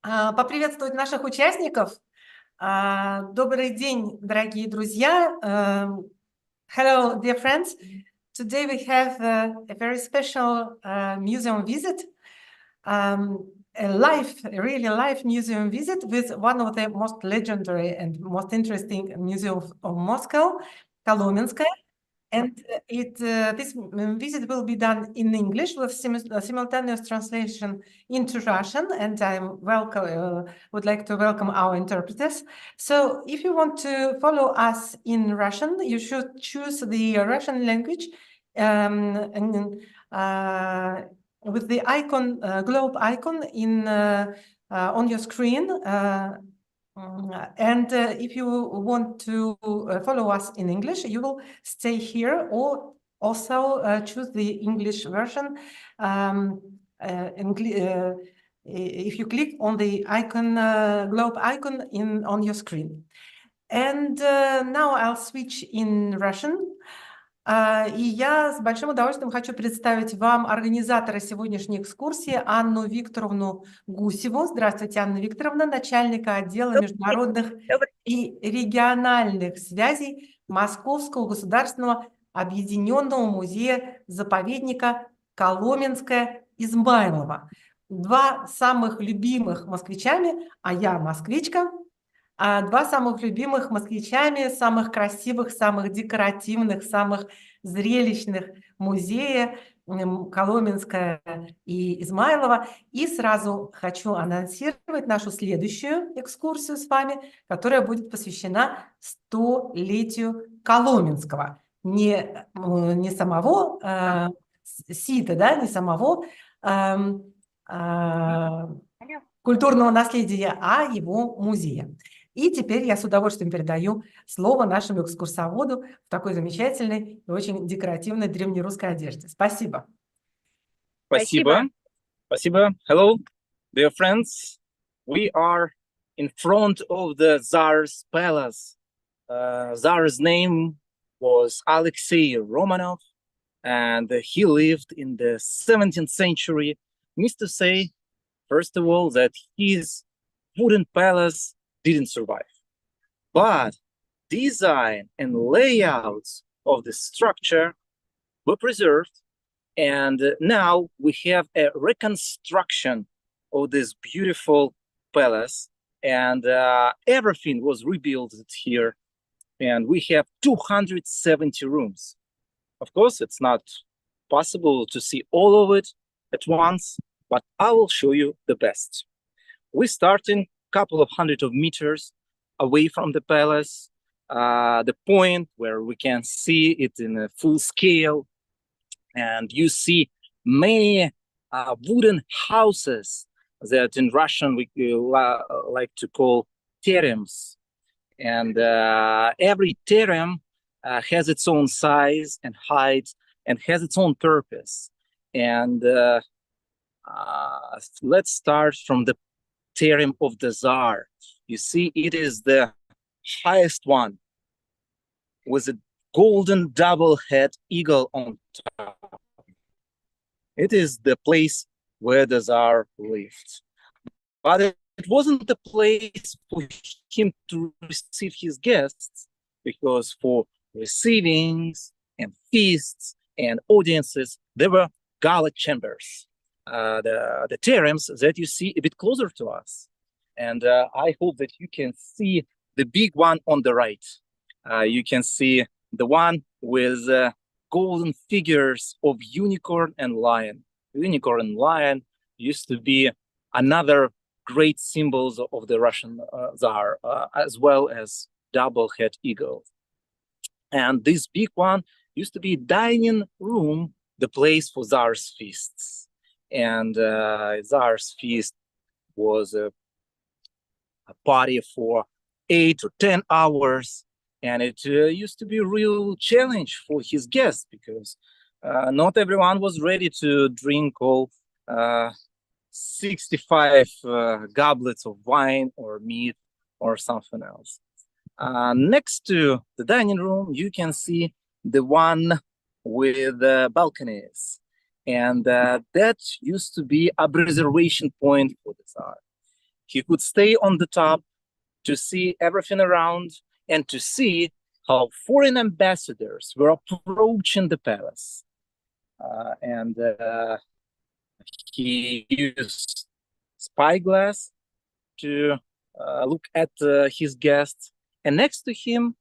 Поприветствовать наших участников. Добрый день, дорогие друзья. Hello, dear friends. Today we have a very special museum visit, a really live museum visit with one of the most legendary and most interesting museums of Moscow, Kolomenskoe. And this visit will be done in English with simultaneous translation into Russian, and I would like to welcome our interpreters. So if you want to follow us in Russian, you should choose the Russian language with the icon, globe icon on your screen. And if you want to follow us in English, you will stay here or also choose the English version. If you click on the icon, globe icon on your screen. And now I'll switch in Russian. И я с большим удовольствием хочу представить вам организатора сегодняшней экскурсии Анну Викторовну Гусеву. Здравствуйте, Анна Викторовна, начальника отдела международных и региональных связей Московского государственного объединенного музея-заповедника Коломенское-Измайлово. Два самых любимых москвичами, а я москвичка, два самых любимых москвичами, самых красивых, самых декоративных, самых зрелищных музея Коломенское и Измайлово. И сразу хочу анонсировать нашу следующую экскурсию с вами, которая будет посвящена 100-летию Коломенского. Не самого сита, да, не самого культурного наследия, а его музея. И теперь я с удовольствием передаю слово нашему экскурсоводу в такой замечательной и очень декоративной древнерусской одежде. Спасибо. Спасибо. Спасибо. Hello, dear friends. We are in front of the Tsar's palace. Tsar's name was Alexey Romanov, and he lived in the 17th century. Needs to say, first of all, that his wooden palace didn't survive. But design and layouts of the structure were preserved. And now we have a reconstruction of this beautiful palace. And everything was rebuilt here. And we have 270 rooms. Of course, it's not possible to see all of it at once, but I will show you the best. We start in a couple of hundred of meters away from the palace, the point where we can see it in a full scale. And you see many wooden houses that in Russian we like to call terems. And every terem has its own size and height and has its own purpose. And let's start from the terem of the Tsar. You see, it is the highest one with a golden double-head eagle on top. It is the place where the Tsar lived. But it wasn't the place for him to receive his guests, because for receivings and feasts and audiences, there were gala chambers. The terems that you see a bit closer to us. And I hope that you can see the big one on the right. You can see the one with golden figures of unicorn and lion. Unicorn and lion used to be another great symbols of the Russian Tsar, as well as double-head eagle. And this big one used to be dining room, the place for Tsar's feasts. And Tsar's feast was a party for 8 or 10 hours. And it used to be a real challenge for his guests, because not everyone was ready to drink all 65 goblets of wine or meat or something else. Next to the dining room, you can see the one with balconies. And that used to be a observation point for the Tsar. he could stay on the top to see everything around and to see how foreign ambassadors were approaching the palace. And he used spyglass to look at his guests. And next to him,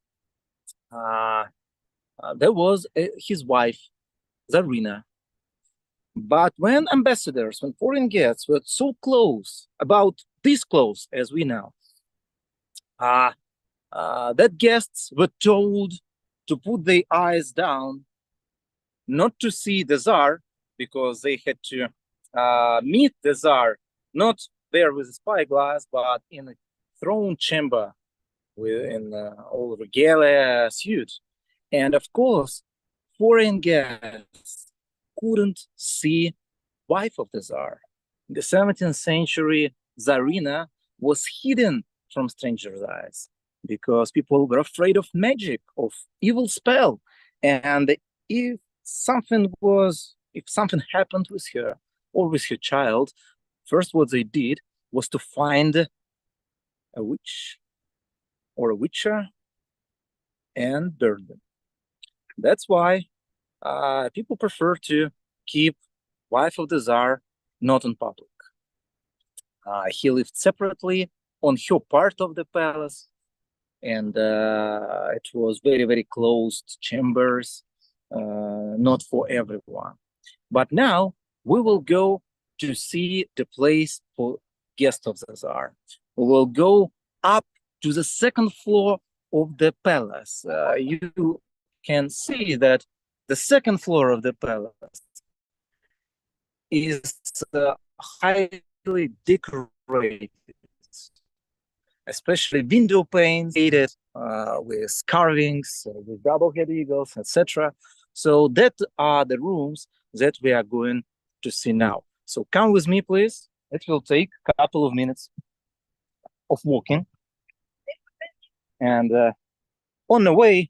there was his wife, Tsarina. But when ambassadors, when foreign guests were so close, about this close as we know, that guests were told to put their eyes down, not to see the Tsar, because they had to meet the Tsar, not there with a spyglass, but in a throne chamber in all regalia suit. And of course, foreign guests couldn't see wife of the Tsar. In the 17th century, Tsarina was hidden from strangers' eyes because people were afraid of magic, of evil spell. And if something happened with her or with her child, first what they did was to find a witch or a witcher and burn them. That's why people prefer to keep wife of the Tsar not in public. He lived separately on her part of the palace, and it was very, very closed chambers, not for everyone. But now we will go to see the place for guests of the Tsar. We will go up to the second floor of the palace. You can see that the second floor of the palace is highly decorated, especially window panes with carvings, with double-head eagles, etc. So that are the rooms that we are going to see now. So come with me, please. It will take a couple of minutes of walking. And on the way,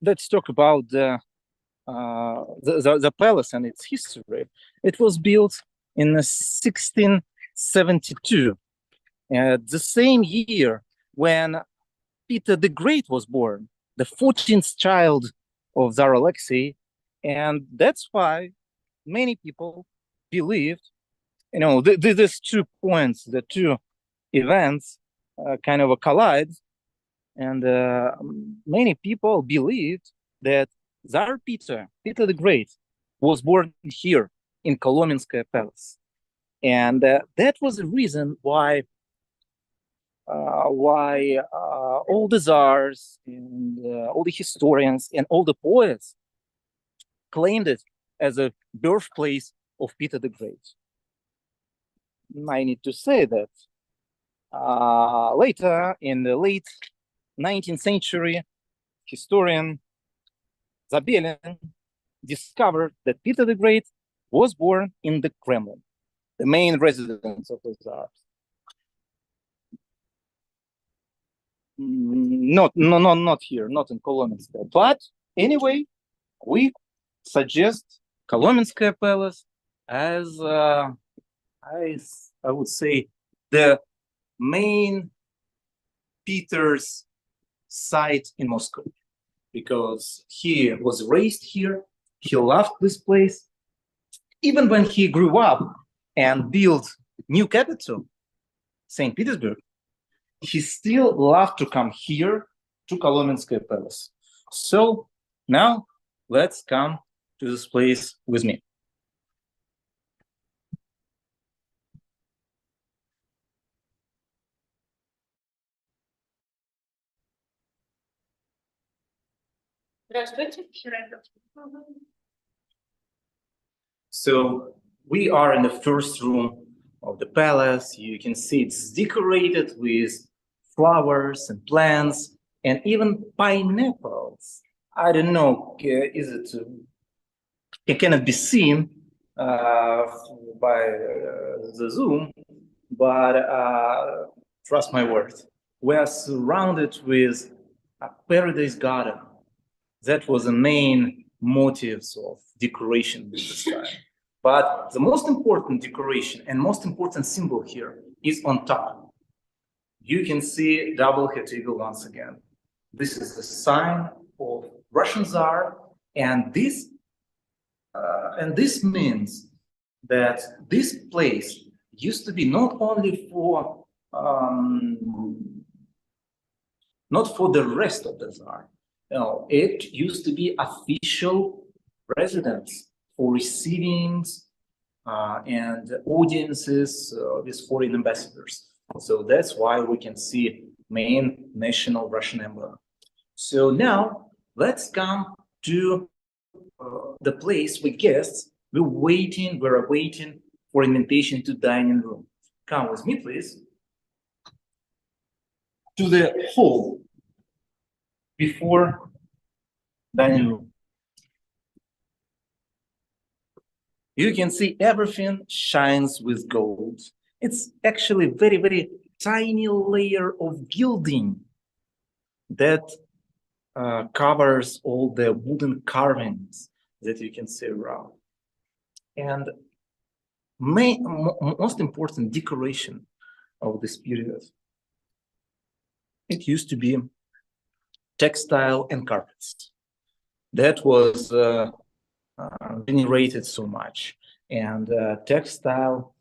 let's talk about the palace and its history. It was built in 1672, the same year when Peter the Great was born, the 14th child of Tsar Alexei. And that's why many people believed, these 2 points, the 2 events kind of collide. And many people believed that Tsar Peter the Great, was born here in Kolomenskoe Palace. And that was the reason why all the Tsars and all the historians and all the poets claimed it as a birthplace of Peter the Great. I need to say that later, in the late 19th century, historian Zabelin discovered that Peter the Great was born in the Kremlin, the main residence of the Tsars. Not here, not in Kolomenskoe. But anyway, we suggest Kolomenskoe Palace as, I would say, the main Peter's site in Moscow, because he was raised here, he loved this place. Even when he grew up and built new capital, St. Petersburg, he still loved to come here to Kolomenskoe Palace. So now let's come to this place with me. So we are in the first room of the palace. You can see it's decorated with flowers and plants and even pineapples. I don't know, it cannot be seen by the Zoom, but trust my word, we are surrounded with a paradise garden. That was the main motives of decoration at this time. But the most important decoration and most important symbol here is on top. You can see double head eagle once again. This is the sign of Russian Tsar, and this means that this place used to be not only for not for the rest of the Tsar. No, it used to be official residence for receiving and audiences with foreign ambassadors. So that's why we can see main national Russian emblem. So now let's come to the place with guests. We're waiting for invitation to dining room. Come with me, please, to the hall before dining room. You can see everything shines with gold. It's actually very, very tiny layer of gilding that covers all the wooden carvings that you can see around. And most important decoration of this period, it used to be textile and carpets. That was venerated so much. And textile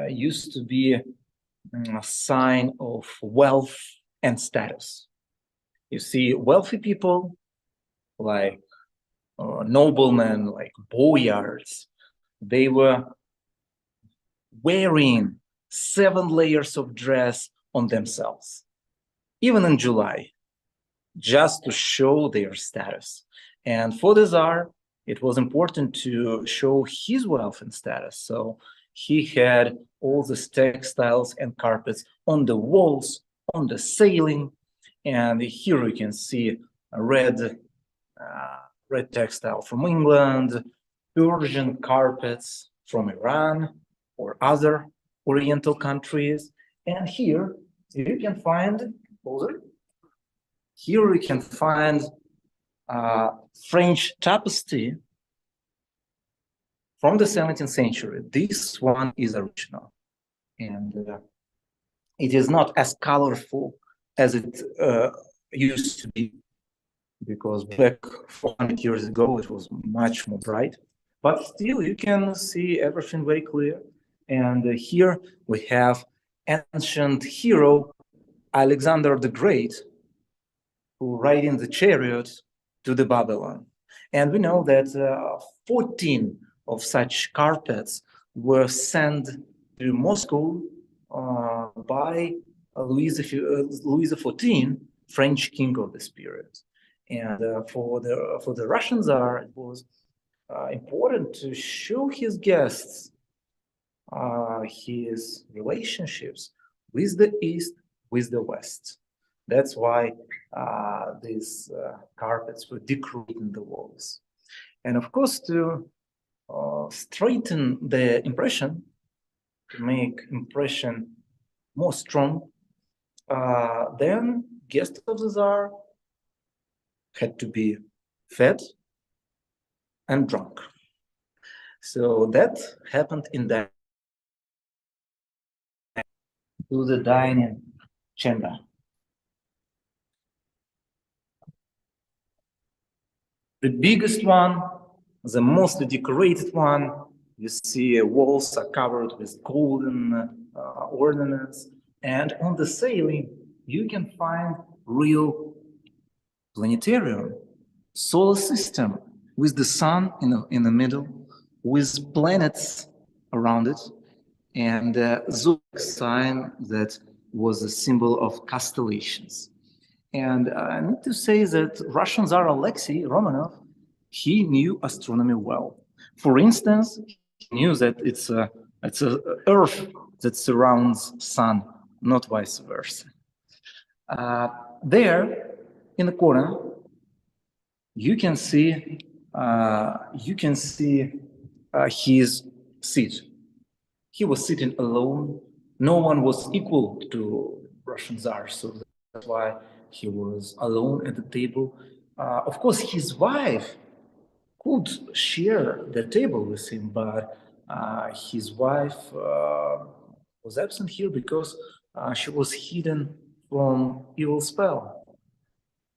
used to be a sign of wealth and status. You see, wealthy people like noblemen, like boyards, they were wearing 7 layers of dress on themselves, even in July, just to show their status. And for the Tsar, it was important to show his wealth and status. So he had all these textiles and carpets on the walls, on the ceiling. And here you can see a red textile from England, Persian carpets from Iran or other Oriental countries. And here you can find, French tapestry from the 17th century. This one is original, and it is not as colorful as it used to be, because back 400 years ago it was much more bright. But still, you can see everything very clear. And here we have ancient hero Alexander the Great, who riding the chariot to the Babylon. And we know that 14 of such carpets were sent to Moscow by Louis XIV, French king of this period. And for the Russian Tsar, it was important to show his guests his relationships with the East, with the West. That's why these carpets were decorating the walls. And of course, to straighten the impression, to make impression more strong, then guests of the Tsar had to be fed and drunk. So that happened in the dining chamber. The biggest one, the most decorated one, you see walls are covered with golden ornaments, and on the ceiling you can find real planetarium, solar system with the sun in the middle, with planets around it, and zodiac sign that was a symbol of constellations. And I need to say that Russian Tsar Alexey Romanov, he knew astronomy well. For instance, he knew that it's a Earth that surrounds Sun, not vice versa. There, in the corner, you can see his seat. He was sitting alone. No one was equal to Russian Tsar, so that's why he was alone at the table. Of course, his wife could share the table with him, but his wife was absent here because she was hidden from evil spell.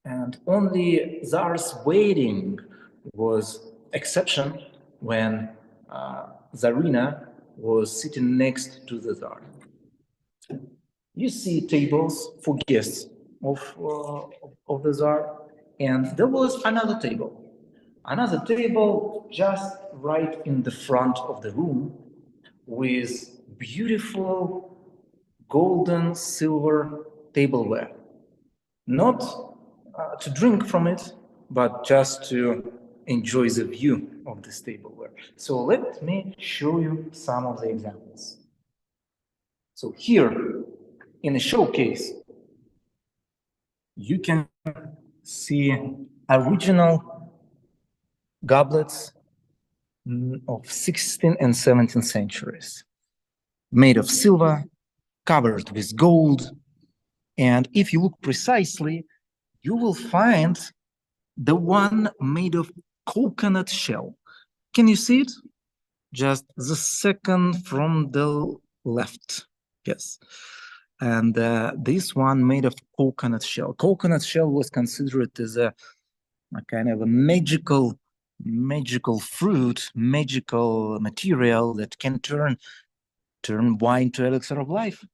And only Tsar's wedding was exception when Tsarina was sitting next to the Tsar. You see tables for guests of the Tsar, and there was another table just right in the front of the room with beautiful golden silver tableware. Not to drink from it, but just to enjoy the view of this tableware. So let me show you some of the examples. So here in a showcase, you can see original goblets of 16th and 17th centuries, made of silver, covered with gold. And if you look precisely, you will find the one made of coconut shell. Can you see it? Just the second from the left. Yes. And this one made of coconut shell. Coconut shell was considered as a kind of a magical fruit, magical material that can turn wine to elixir of life.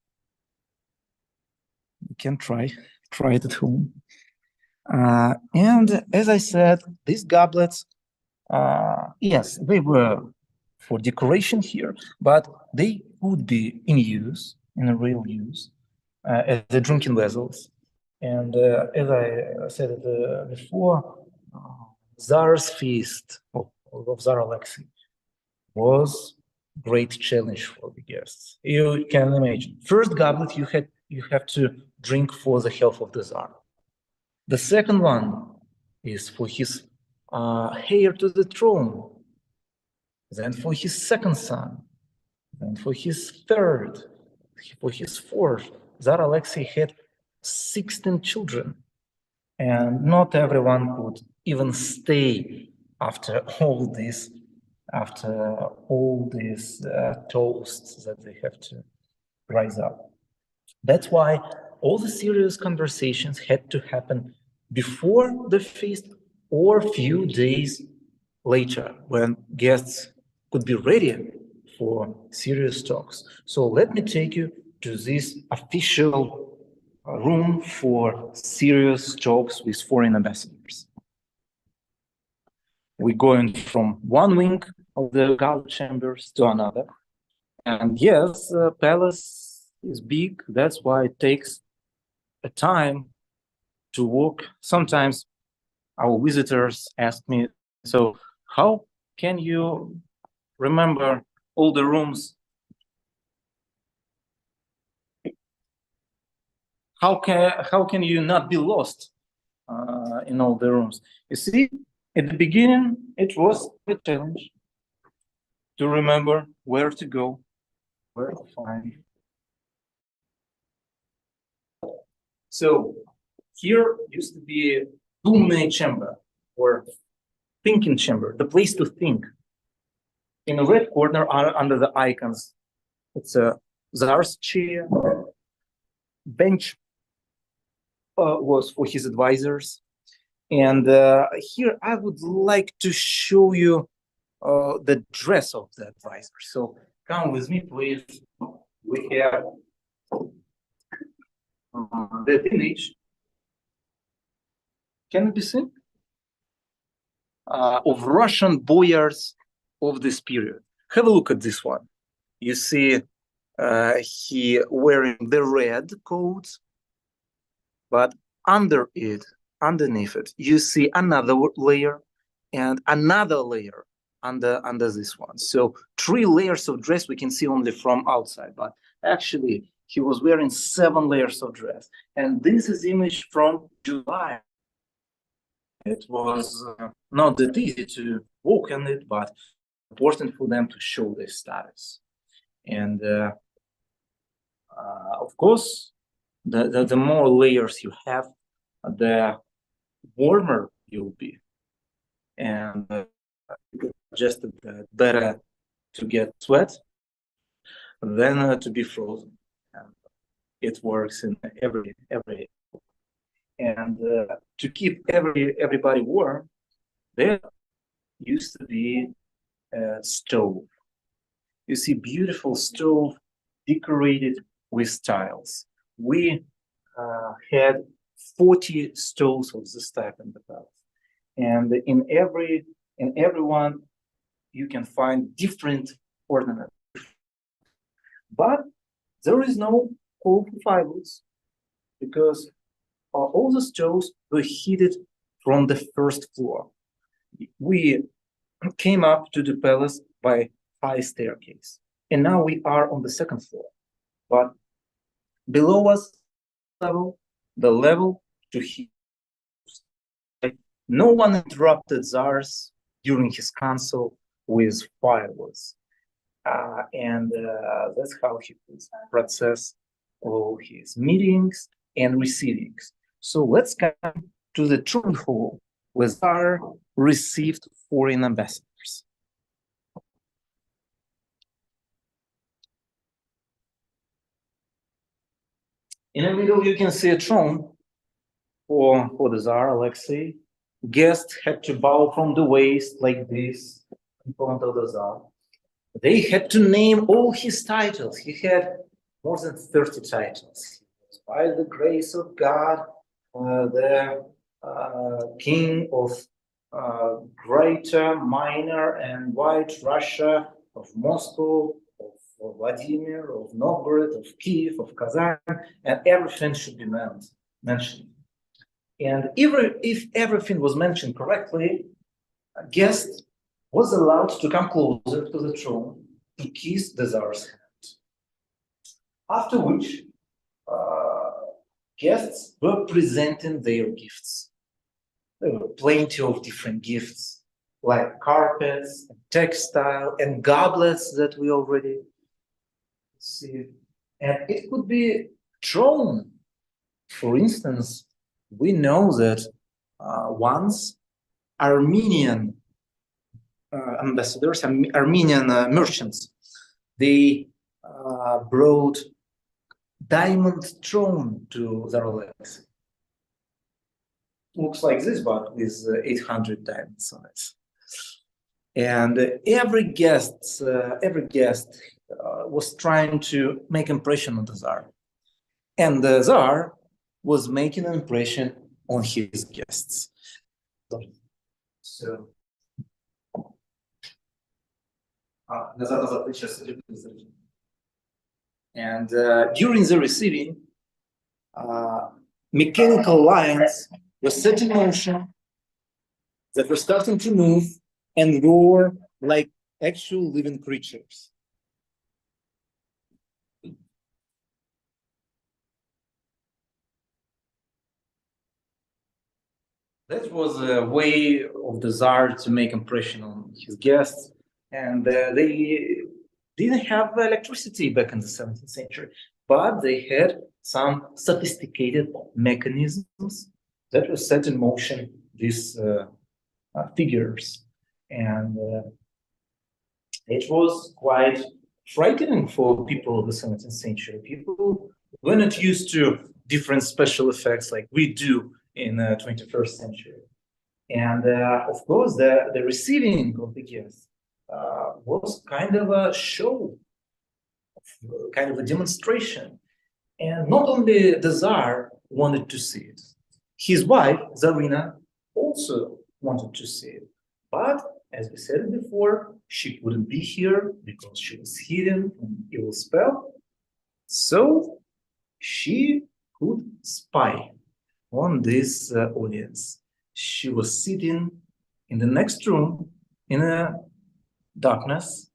You can try it at home. And as I said, these goblets, yes, they were for decoration here, but they would be in use, in a real use, as the drinking vessels. And as I said before, Tsar's feast of Tsar Alexey was great challenge for the guests. You can imagine. First goblet you have to drink for the health of the Tsar. The second one is for his heir to the throne, then for his second son, then for his third, for his fourth. Tsar Alexei had 16 children, and not everyone could even stay after all these toasts that they have to rise up. That's why all the serious conversations had to happen before the feast or a few days later, when guests could be ready for serious talks. So let me take you to this official room for serious talks with foreign ambassadors. We're going from one wing of the gala chambers to another. And yes, the palace is big. That's why it takes a time to walk. Sometimes our visitors ask me, so how can you remember all the rooms? How can you not be lost in all the rooms? You see, at the beginning, it was a challenge to remember where to go, where to find. So here used to be a Dumne chamber, or thinking chamber, the place to think. In the red corner under the icons, it's a Tsar's chair. Bench was for his advisors. And here I would like to show you the dress of the advisor. So come with me, please. We have the image. Can it be seen? Of Russian boyars of this period. Have a look at this one. You see he wearing the red coat, but underneath it, you see another layer and another layer under this one. So 3 layers of dress we can see only from outside, but actually he was wearing 7 layers of dress. And this is image from July. It was not that easy to walk in it, but important for them to show their status. And of course, the more layers you have, the warmer you'll be, and just better to get sweat than to be frozen. And it works in every. And to keep everybody warm, there used to be a stove. You see, beautiful stove decorated with tiles. We had 40 stoves of this type in the palace, and in every one you can find different ornaments. But there is no coal for firewood because all the stoves were heated from the first floor. We came up to the palace by high staircase, and now we are on the second floor. But below us the level to heat. No one interrupted Tsars during his council with firewood. And that's how he could process all his meetings and receivings. So let's come to the throne hall where Tsar received foreign ambassadors. In the middle, you can see a throne for the Tsar Alexei. Guests had to bow from the waist like this in front of the Tsar. They had to name all his titles. He had more than 30 titles. By the grace of God, the king of Greater, Minor, and White Russia, of Moscow, of Vladimir, of Novgorod, of Kiev, of Kazan, and everything should be mentioned. And if everything was mentioned correctly, a guest was allowed to come closer to the throne to kiss the Tsar's hand. After which, guests were presenting their gifts. There were plenty of different gifts, like carpets, and textile, and goblets that we already see. And it could be throne. For instance, we know that once Armenian ambassadors, Armenian merchants, they brought diamond throne to Tsar Alexei. Looks like this, but with 800 diamonds on it. And every guest was trying to make impression on the Tsar, and the Tsar was making an impression on his guests. So. And during the receiving, mechanical lines were set in motion that were starting to move and roar like actual living creatures. That was a way of the Tsar to make impression on his guests, and they didn't have electricity back in the 17th century, but they had some sophisticated mechanisms that were set in motion, these figures. And it was quite frightening for people of the 17th century. People were not used to different special effects like we do in the 21st century. And of course, the receiving of the guests was kind of a show, kind of a demonstration. And not only the Tsar wanted to see it, his wife, Tsarina, also wanted to see it. But as we said before, she couldn't be here because she was hidden from an evil spell. So she could spy on this audience. She was sitting in the next room in a darkness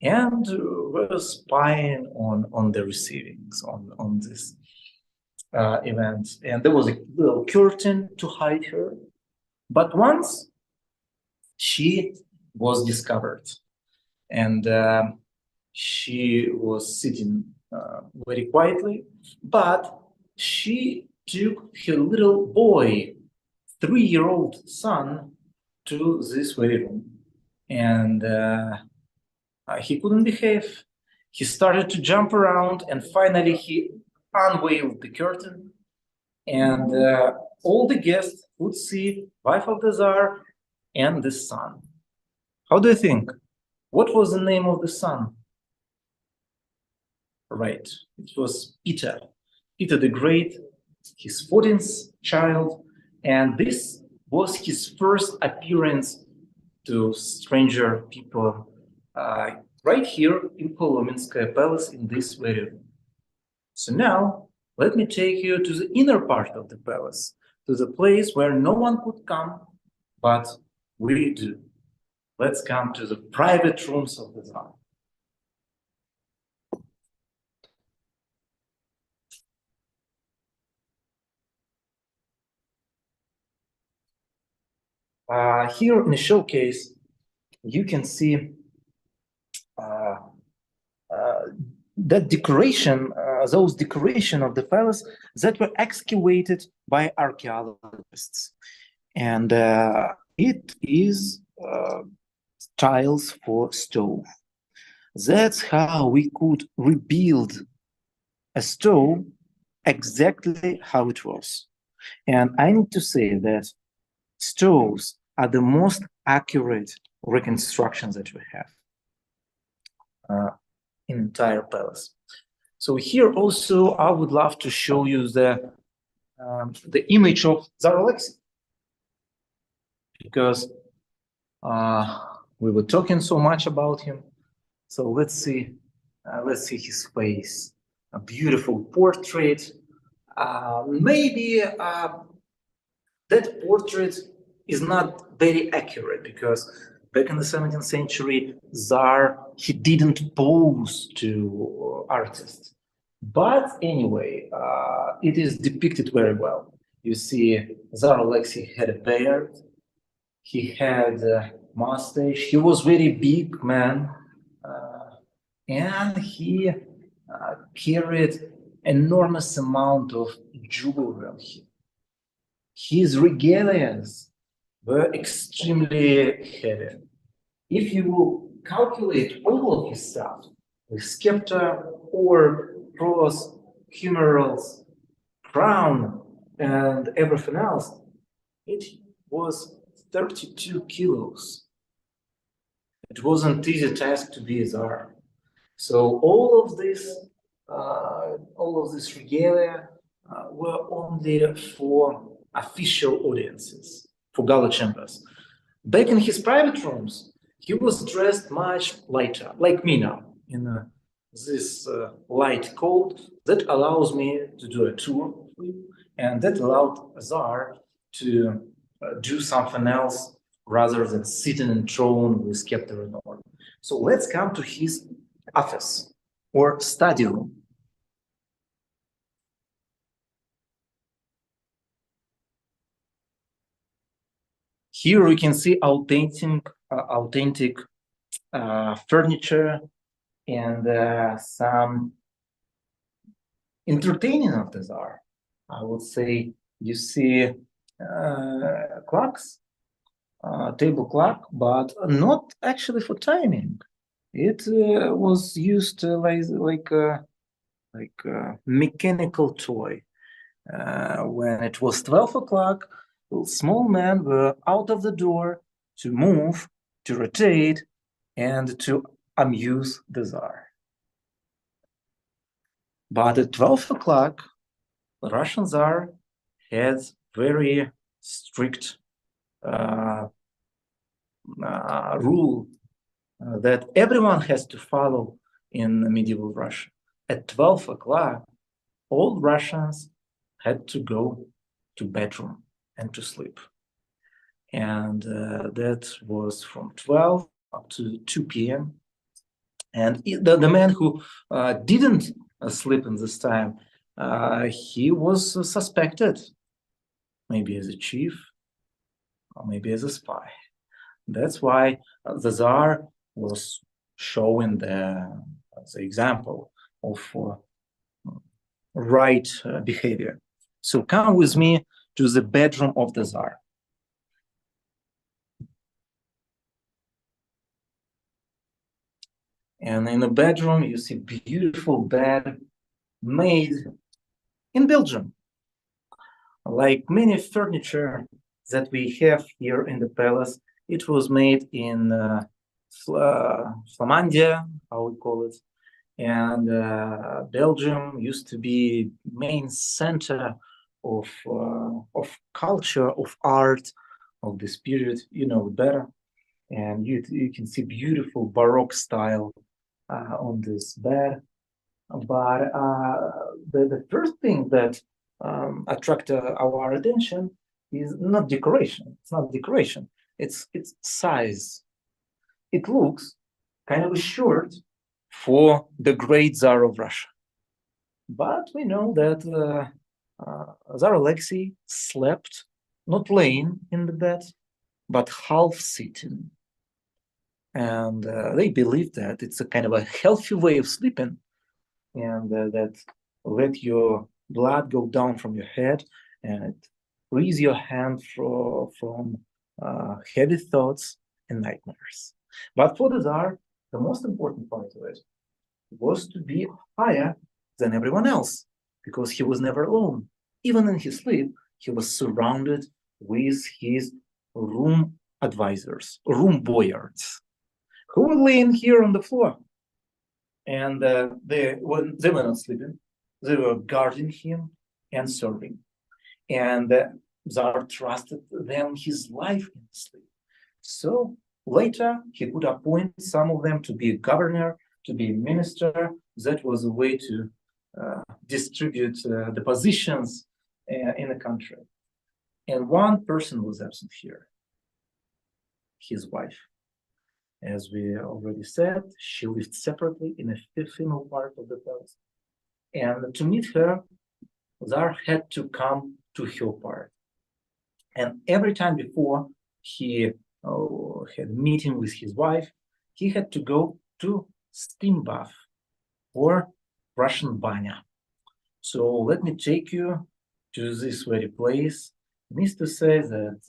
and was spying on the receivings, on this event. And there was a little curtain to hide her. But once she was discovered, and she was sitting very quietly, but she took her little boy, 3-year-old son, to this very room. And He couldn't behave. He started to jump around, and finally he unveiled the curtain, and all the guests would see wife of the Tsar and the son. How do you think? What was the name of the son? Right, it was Peter. Peter the Great, his 14th child, and this was his first appearance to stranger people right here in Kolomenskoe Palace in this very room. So now, let me take you to the inner part of the palace, to the place where no one could come, but we do. Let's come to the private rooms of the Tsar. Here in the showcase, you can see that decoration, those decoration of the palace that were excavated by archaeologists. And it is tiles for stove. That's how we could rebuild a stove exactly how it was. And I need to say that stoves are the most accurate reconstructions that we have in entire palace. So here also I would love to show you the image of Tsar Alexey, because we were talking so much about him. So let's see his face. A beautiful portrait. Maybe that portrait is not very accurate, because back in the 17th century, Tsar, he didn't pose to artists. But anyway, it is depicted very well. You see, Tsar Alexey had a beard, he had a mustache, he was very big man, and he carried enormous amount of jewelry on him. His regalias were extremely heavy. If you will calculate all of his stuff, the scepter, orb, cross, humerals, crown, and everything else, it was 32 kilos. It wasn't an easy task to be a Tsar. So all of this regalia were only for official audiences, for gala chambers. Back in his private rooms, he was dressed much lighter, like me now, in this light coat that allows me to do a tour, and that allowed a Tsar to do something else rather than sitting in throne with scepter and orb. So let's come to his office or study room. Here we can see authentic furniture and some entertaining of the Tsar. I would say you see clocks, table clock, but not actually for timing. It was used like a mechanical toy. When it was 12 o'clock, small men were out of the door to move, to rotate, and to amuse the Tsar. But at 12 o'clock, the Russian Tsar had very strict rule that everyone has to follow in medieval Russia. At 12 o'clock, all Russians had to go to bedroom and to sleep. And that was from 12 up to 2 p.m. And the man who didn't sleep in this time, he was suspected, maybe as a chief, or maybe as a spy. That's why the Tsar was showing the example of right behavior. So come with me to the bedroom of the Tsar. And in the bedroom, you see beautiful bed made in Belgium. Like many furniture that we have here in the palace, it was made in Flamandia, how we call it. And Belgium used to be main center of culture, of art, of this period, you know better. And you can see beautiful Baroque style on this bed. But the first thing that attract our attention is not decoration. It's not decoration. It's size. It looks kind of short for the great Tsar of Russia. But we know that Tsar Alexey slept not laying in the bed, but half sitting. And they believe that it's a kind of a healthy way of sleeping, and that let your blood go down from your head and frees your hand from heavy thoughts and nightmares. But for the Tsar, the most important part of it was to be higher than everyone else, because he was never alone. Even in his sleep, he was surrounded with his room advisors, room boyards, who were laying here on the floor. And they were not sleeping. They were guarding him and serving. And Tsar trusted them his life in sleep. So later, he could appoint some of them to be a governor, to be a minister. That was a way to distribute the positions in the country. And one person was absent here, his wife. As we already said, she lived separately in a female part of the palace. And to meet her, Tsar had to come to her part. And every time before he had a meeting with his wife, he had to go to steam bath or Russian banya. So let me take you to this very place. Needs to say that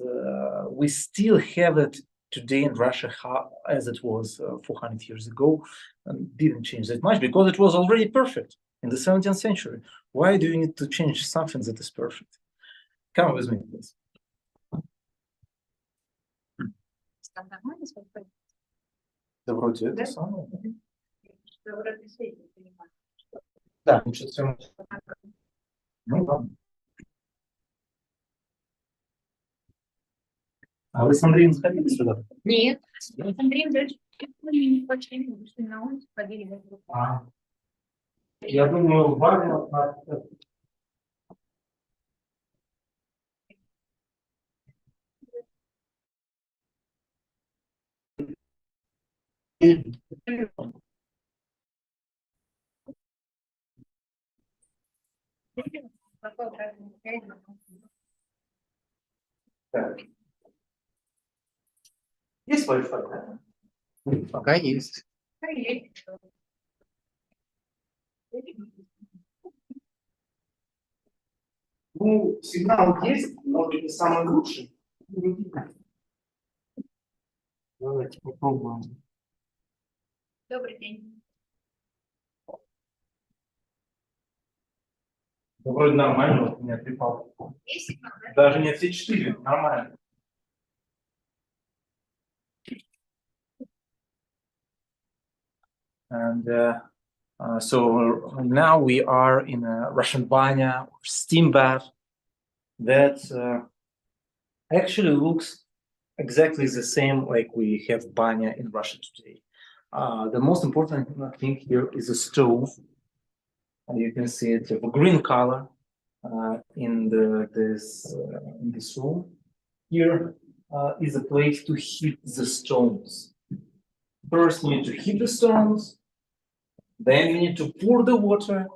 we still have it today in Russia as it was 400 years ago, and didn't change that much because it was already perfect in the 17th century. Why do you need to change something that is perfect? Come with me, please. Да вроде это самое. Да, ничего страшного. Ну ладно. А вы с Андреем сходили сюда? Нет, с Андреем дальше мы не пошли, мы вышли на улицу, ходили вокруг. Я думаю, важно... Так. Есть Wi-Fi, да? Пока есть. Ну, сигнал есть, но не самый лучший. Давайте попробуем. Добрый день. Да, вроде нормально, вот у меня припал. Есть сигнал, да? Даже не все 4, нормально. And so now we are in a Russian banya or steam bath that actually looks exactly the same like we have banya in Russia today. The most important thing here is a stove. And you can see it of a green color in this room. Here is a place to heat the stones. First, you need to heat the stones. Then you need to pour the water,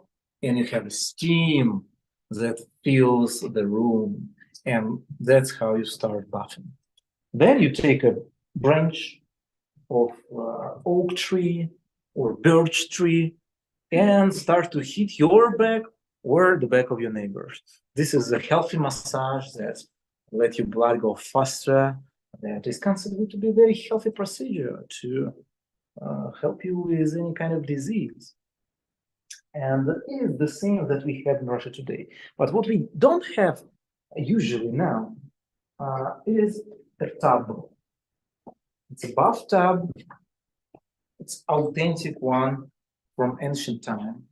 and you have a steam that fills the room, and that's how you start bathing. Then you take a branch of oak tree or birch tree and start to hit your back or the back of your neighbors. This is a healthy massage that lets your blood go faster. That is considered to be a very healthy procedure to help you with any kind of disease. And it is the same that we have in Russia today. But what we don't have usually now is a tub. It's a bathtub. It's authentic one from ancient time,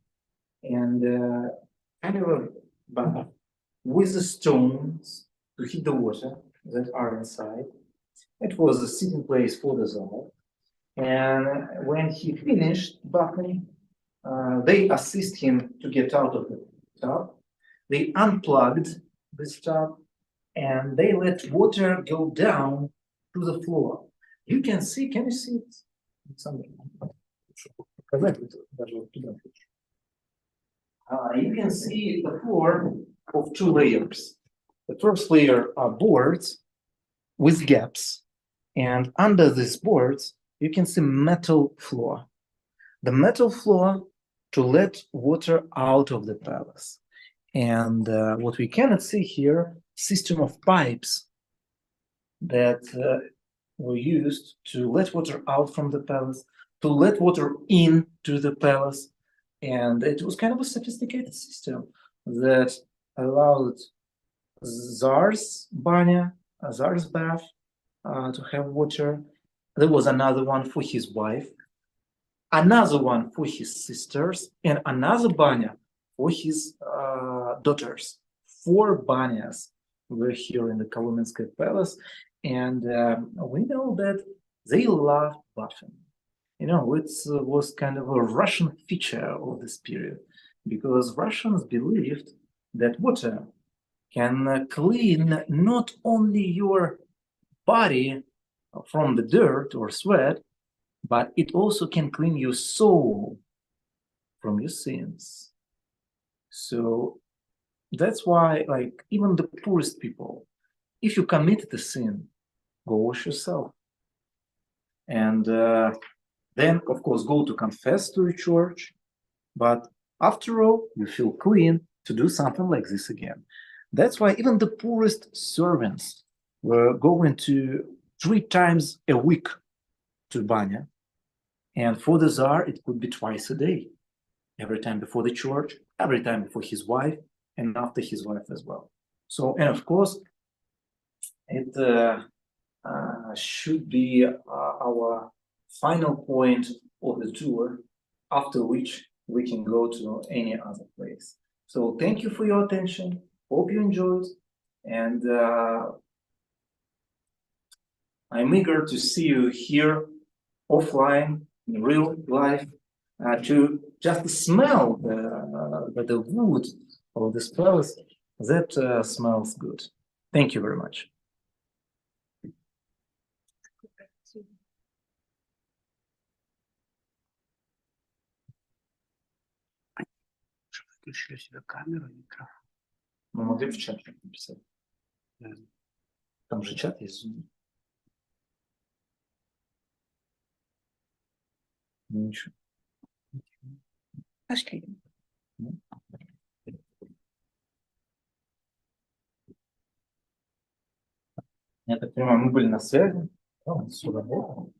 and kind of a bath with the stones to heat the water that are inside. It was a sitting place for the Tsar, and when he finished bathing, they assist him to get out of the tub. They unplugged this tub, and they let water go down to the floor. You can see, can you see it? You can see the floor of two layers. The first layer are boards with gaps, and under these boards you can see metal floor. The metal floor to let water out of the palace. And what we cannot see here, system of pipes that were used to let water out from the palace, to let water into the palace. And it was kind of a sophisticated system that allowed Tsar's banya, Tsar's bath, to have water. There was another one for his wife, another one for his sisters, and another banya for his daughters. 4 banyas were here in the Kolomenskoe palace, and we know that they loved bathing. You know, it was kind of a Russian feature of this period, because Russians believed that water can clean not only your body from the dirt or sweat, but it also can clean your soul from your sins. So that's why, like, even the poorest people, if you commit the sin, go wash yourself. And then, of course, go to confess to a church. But after all, you feel clean to do something like this again. That's why even the poorest servants were going to 3 times a week to banya. And for the Tsar, it could be twice a day. Every time before the church, every time before his wife, and after his wife as well. So, and of course, it should be our final point of the tour, after which we can go to any other place. So thank you for your attention. Hope you enjoyed, and I'm eager to see you here offline in real life, to just smell the wood of this palace. That smells good. Thank you very much. Включили себе камеру и микрофон. Мы могли в чат написать. Там же чат есть. Ничего. Пошли. Я так понимаю, мы были на связи. Он все работал.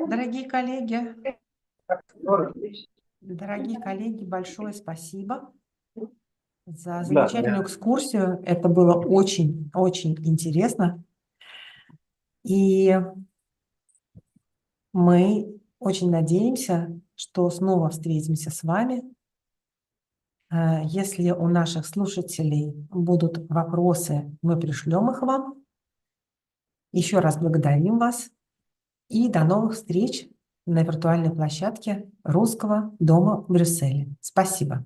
Дорогие коллеги, большое спасибо за замечательную экскурсию. Это было очень интересно. И мы очень надеемся, что снова встретимся с вами. Если у наших слушателей будут вопросы, мы пришлем их вам. Еще раз благодарим вас и до новых встреч на виртуальной площадке Русского дома в Брюсселе. Спасибо.